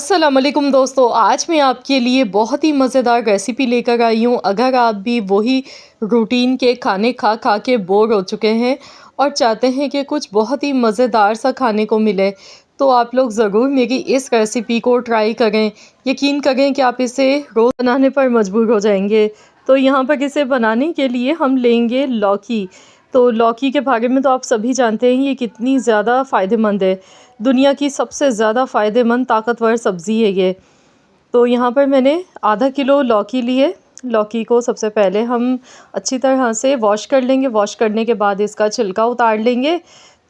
अस्सलाम वालेकुम दोस्तों, आज मैं आपके लिए बहुत ही मज़ेदार रेसिपी लेकर आई हूँ। अगर आप भी वही रूटीन के खाने खा खा के बोर हो चुके हैं और चाहते हैं कि कुछ बहुत ही मज़ेदार सा खाने को मिले, तो आप लोग ज़रूर मेरी इस रेसिपी को ट्राई करें। यकीन करें कि आप इसे रोज़ बनाने पर मजबूर हो जाएंगे। तो यहाँ पर इसे बनाने के लिए हम लेंगे लौकी। तो लौकी के बारे में तो आप सभी जानते हैं ये कितनी ज़्यादा फ़ायदेमंद है। दुनिया की सबसे ज़्यादा फ़ायदेमंद ताकतवर सब्ज़ी है ये। तो यहाँ पर मैंने आधा किलो लौकी ली है। लौकी को सबसे पहले हम अच्छी तरह से वॉश कर लेंगे। वॉश करने के बाद इसका छिलका उतार लेंगे।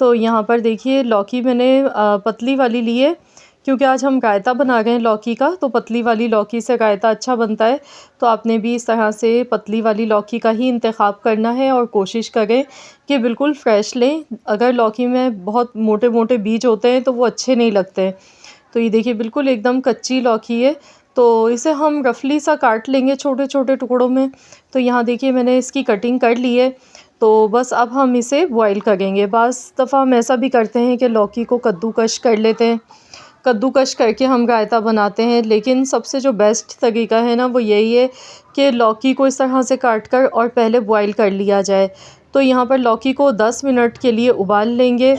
तो यहाँ पर देखिए लौकी मैंने पतली वाली ली है, क्योंकि आज हम रायता बना रहे हैं लौकी का, तो पतली वाली लौकी से रायता अच्छा बनता है। तो आपने भी इस तरह से पतली वाली लौकी का ही इंतखाब करना है और कोशिश करें कि बिल्कुल फ्रेश लें। अगर लौकी में बहुत मोटे मोटे बीज होते हैं तो वो अच्छे नहीं लगते हैं। तो ये देखिए बिल्कुल एकदम कच्ची लौकी है। तो इसे हम रफली सा काट लेंगे छोटे छोटे टुकड़ों में। तो यहाँ देखिए मैंने इसकी कटिंग कर ली है। तो बस अब हम इसे बॉईल करेंगे। बाज़ दफ़ा हम ऐसा भी करते हैं कि लौकी को कद्दूकश कर लेते हैं। कद्दूकश करके हम रायता बनाते हैं, लेकिन सबसे जो बेस्ट तरीका है ना वो यही है कि लौकी को इस तरह से काट कर और पहले बॉईल कर लिया जाए। तो यहाँ पर लौकी को 10 मिनट के लिए उबाल लेंगे।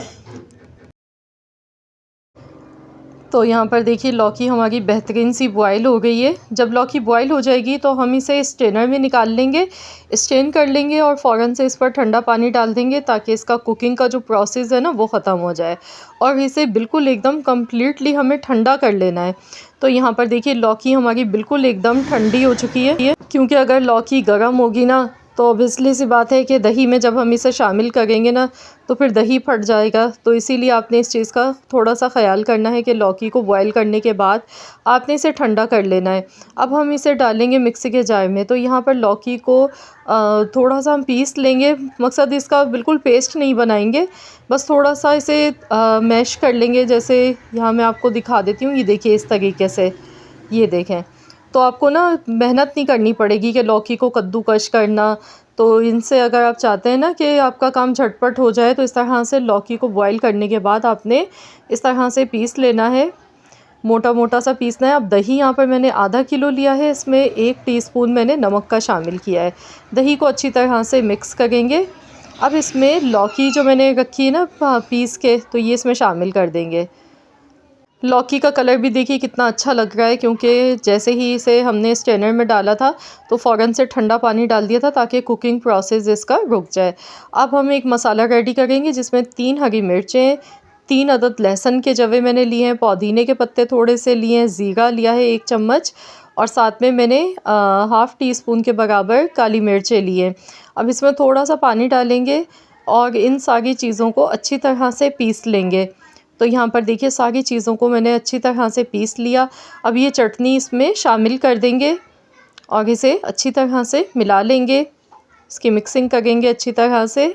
तो यहाँ पर देखिए लौकी हमारी बेहतरीन सी बॉयल हो गई है। जब लौकी बॉयल हो जाएगी तो हम इसे स्ट्रेनर में निकाल लेंगे, स्ट्रेन कर लेंगे और फ़ौरन से इस पर ठंडा पानी डाल देंगे, ताकि इसका कुकिंग का जो प्रोसेस है ना वो ख़त्म हो जाए। और इसे बिल्कुल एकदम कम्प्लीटली हमें ठंडा कर लेना है। तो यहाँ पर देखिए लौकी हमारी बिल्कुल एकदम ठंडी हो चुकी है, क्योंकि अगर लौकी गर्म होगी ना तो ऑब्वियसली सी बात है कि दही में जब हम इसे शामिल करेंगे ना तो फिर दही फट जाएगा। तो इसीलिए आपने इस चीज़ का थोड़ा सा ख़याल करना है कि लौकी को बॉईल करने के बाद आपने इसे ठंडा कर लेना है। अब हम इसे डालेंगे मिक्सी के जार में। तो यहाँ पर लौकी को थोड़ा सा हम पीस लेंगे। मकसद इसका बिल्कुल पेस्ट नहीं बनाएंगे, बस थोड़ा सा इसे मैश कर लेंगे। जैसे यहाँ मैं आपको दिखा देती हूँ, ये देखिए इस तरीके से, ये देखें। तो आपको ना मेहनत नहीं करनी पड़ेगी कि लौकी को कद्दूकश करना। तो इनसे अगर आप चाहते हैं ना कि आपका काम झटपट हो जाए, तो इस तरह से लौकी को बॉईल करने के बाद आपने इस तरह से पीस लेना है, मोटा मोटा सा पीसना है। अब दही यहाँ पर मैंने आधा किलो लिया है, इसमें 1 टीस्पून मैंने नमक का शामिल किया है। दही को अच्छी तरह से मिक्स करेंगे। अब इसमें लौकी जो मैंने रखी है ना पीस के, तो ये इसमें शामिल कर देंगे। लौकी का कलर भी देखिए कितना अच्छा लग रहा है, क्योंकि जैसे ही इसे हमने स्ट्रेनर में डाला था तो फ़ौरन से ठंडा पानी डाल दिया था, ताकि कुकिंग प्रोसेस इसका रुक जाए। अब हम एक मसाला रेडी करेंगे, जिसमें 3 हरी मिर्चें, 3 अदद लहसुन के जवे मैंने लिए हैं, पुदीने के पत्ते थोड़े से लिए हैं, ज़ीरा लिया है 1 चम्मच, और साथ में मैंने हाफ़ टी स्पून के बराबर काली मिर्चें ली हैं। अब इसमें थोड़ा सा पानी डालेंगे और इन सारी चीज़ों को अच्छी तरह से पीस लेंगे। तो यहाँ पर देखिए सारी चीज़ों को मैंने अच्छी तरह से पीस लिया। अब ये चटनी इसमें शामिल कर देंगे और इसे अच्छी तरह से मिला लेंगे, इसकी मिक्सिंग करेंगे अच्छी तरह से।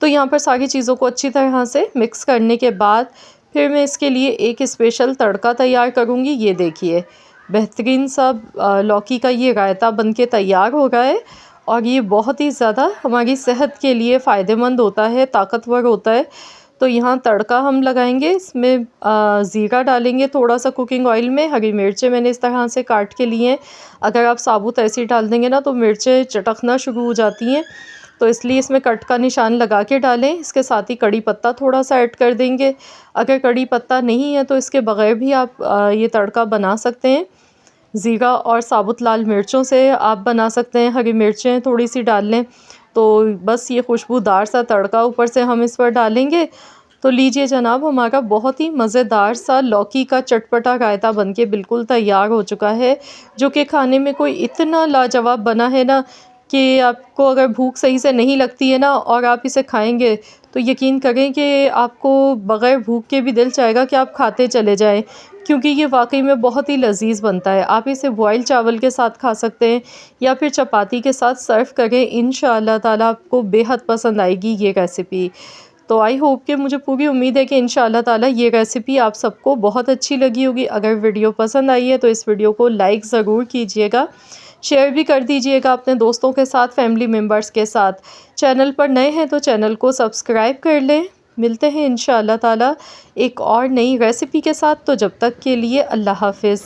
तो यहाँ पर सारी चीज़ों को अच्छी तरह से मिक्स करने के बाद फिर मैं इसके लिए एक स्पेशल तड़का तैयार करूँगी। ये देखिए बेहतरीन सा लौकी का ये रायता बनके तैयार हो रहा है, और ये बहुत ही ज़्यादा हमारी सेहत के लिए फ़ायदेमंद होता है, ताकतवर होता है। तो यहाँ तड़का हम लगाएंगे, इसमें ज़ीरा डालेंगे थोड़ा सा कुकिंग ऑयल में। हरी मिर्चें मैंने इस तरह से काट के लिए हैं। अगर आप साबुत ऐसी डाल देंगे ना तो मिर्चें चटकना शुरू हो जाती हैं, तो इसलिए इसमें कट का निशान लगा के डालें। इसके साथ ही कड़ी पत्ता थोड़ा सा ऐड कर देंगे। अगर कड़ी पत्ता नहीं है तो इसके बगैर भी आप ये तड़का बना सकते हैं। ज़ीरा और साबुत लाल मिर्चों से आप बना सकते हैं, हरी मिर्चें थोड़ी सी डाल लें। तो बस ये खुशबूदार सा तड़का ऊपर से हम इस पर डालेंगे। तो लीजिए जनाब, हमारा बहुत ही मज़ेदार सा लौकी का चटपटा रायता बनके बिल्कुल तैयार हो चुका है, जो कि खाने में कोई इतना लाजवाब बना है ना कि आपको अगर भूख सही से नहीं लगती है ना और आप इसे खाएंगे तो यकीन करें कि आपको बग़ैर भूख के भी दिल चाहेगा कि आप खाते चले जाएं, क्योंकि ये वाकई में बहुत ही लजीज बनता है। आप इसे बॉयल चावल के साथ खा सकते हैं या फिर चपाती के साथ सर्व करें। इंशाअल्लाह ताला आपको बेहद पसंद आएगी ये रेसिपी। तो आई होप कि मुझे पूरी उम्मीद है कि इंशाअल्लाह ताला ये रेसिपी आप सबको बहुत अच्छी लगी होगी। अगर वीडियो पसंद आई है तो इस वीडियो को लाइक ज़रूर कीजिएगा, शेयर भी कर दीजिएगा अपने दोस्तों के साथ, फैमिली मेम्बर्स के साथ। चैनल पर नए हैं तो चैनल को सब्सक्राइब कर लें। मिलते हैं इंशाअल्लाह ताला एक और नई रेसिपी के साथ। तो जब तक के लिए अल्लाह हाफ़िज़।